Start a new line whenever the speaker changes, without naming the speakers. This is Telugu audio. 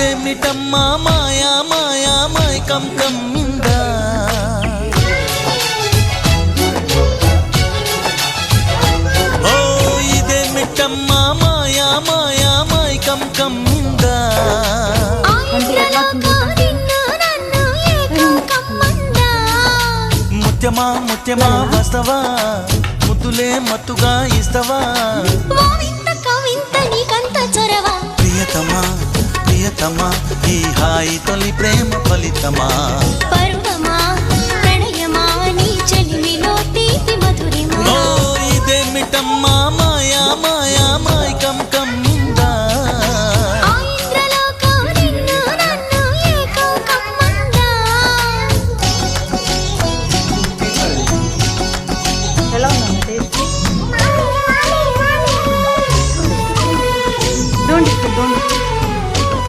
ఇదేమిటమ్మా మాయా మాయా మైకం కమ్మిందా ఓ ఇదేమిటమ్మా మాయా మాయా మైకం కమ్మిందా ముత్యమా ముత్యమా వస్తవా ముద్దులే మత్తుగా ఇస్తవా ప్రియతమా ప్రియతమా ఈ హాయి తొలి ప్రేమ ఫలితమా ఓ ఇదేమిటమ్మా మాయా మాయా